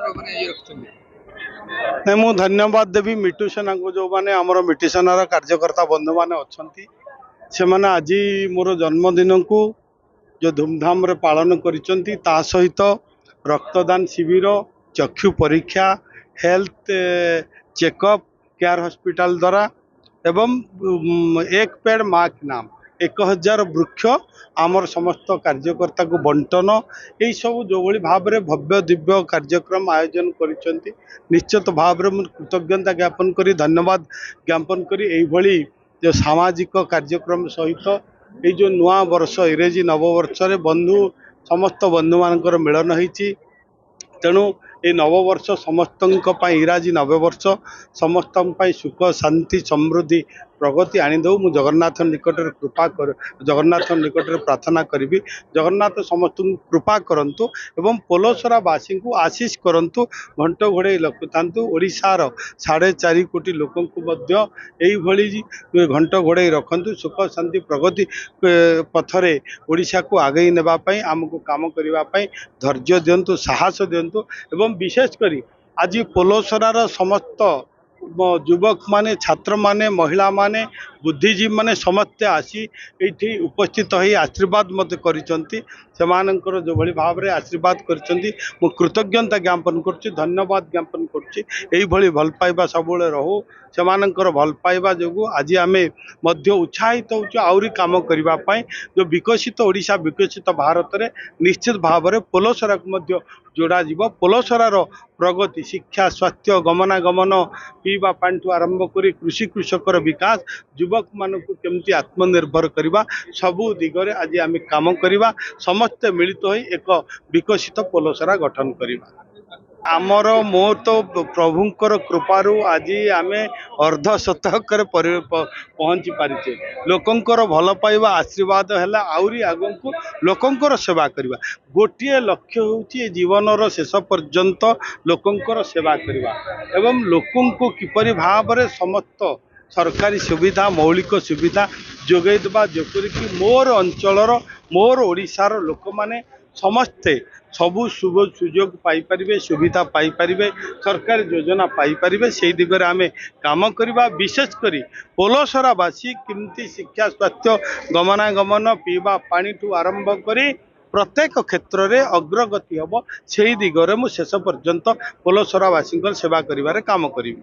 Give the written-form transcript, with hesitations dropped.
नहीं मु धन्यवाद देवी मिटू सेना को जो माने आमर मिटू सेनार कार्यकर्ता बंधु मैंने अच्छा से मैंने आज मोर जन्मदिन को जो धूमधाम रे पालन करिसेंती ता सहित रक्तदान शिविर चक्षु परीक्षा हेल्थ चेकअप केयर हॉस्पिटल द्वारा एवं एक पेड़ माँ के नाम 1000 वृक्ष आमर समस्त कार्यकर्ता को बंटन यही सब जो भाव में भव्य दिव्य कार्यक्रम आयोजन करिसेंती निश्चित भाव में कृतज्ञता ज्ञापन करी धन्यवाद ज्ञापन करी यही जो सामाजिक कार्यक्रम सहित ये जो नुआ वर्ष इंग्रेजी नववर्ष रे बंधु समस्त बंधु मानकर मिलन होती तेणु ये नववर्ष समस्त इंग्राजी नववर्ष समस्त सुख शांति समृद्धि प्रगति आनीदे मु जगन्नाथ निकट कृपा कर जगन्नाथ निकट प्रार्थना करी जगन्नाथ समस्त कृपा करंतु एवं पोलसरावासी को आशीष करंतु घंट घोड़े रखुतांतु ओडिशार 4.5 कोटी लोक घंट घोड़े रखंतु सुख शांति प्रगति पथरे ओडिशा को आगे नेबापी आमको काम करने धैर्य दिंतु साहस दिंतु एवं विशेषकर आज पोलसरार समस्त युवक माने छात्र माने महिला माने बुद्धिजीवी माने समस्ते आसी ये उपस्थित हो आशीर्वाद मत करिसेंती सेमानंकर जो भली भाव रे आशीर्वाद करिसेंती मु कृतज्ञता ज्ञापन करछि धन्यवाद ज्ञापन करछि एई भली भल पाइबा सबुले रहू सेमानंकर भल पाइबा जोगु आज आमे मध्य उत्साहित होछु आउरी काम करिबा पई जो विकसित ओडिशा विकसित भारत रे निश्चित भाव रे पोलसरा को मध्य जोड़ा जीव पोलसरार प्रगति शिक्षा स्वास्थ्य गमनागमन पीवा पानी आरंभ कर कृषि कृषकर विकास युवक मान केमती आत्मनिर्भर करवा सबू दिगरे आज आम काम करवा समस्ते मिलित हो एक विकसित पोलसरा गठन करवा आमर मोर तो प्रभुंकर कृपारू आज आम अर्ध शतक पहुँची पारिचे लोकंकर भल पाइबा आशीर्वाद है आउरी आगु को लोकंकर सेवा करवा गोटे लक्ष्य हूँ जीवन शेष पर्यंत लोकंकर सेवा करवा एवं लोकों को किपरि भाव में समस्त सरकारी सुविधा मौलिक सुविधा जोगई देवा जोकि मोर अंचलर मोर ओडिशार लोक माने समस्ते सबू शुभ सुजोग पाइपर सुविधा पाइपर सरकारी योजना पाइपर से दिगरे आम काम करवा विशेषकर पोलसरावासी केमती शिक्षा स्वास्थ्य गमनागमन पीवा पानी ठू आरंभ कर प्रत्येक क्षेत्र में अग्रगति हम से दिगरे मु शेष पर्यंत पोलसरावासी सेवा करिवारे काम करी।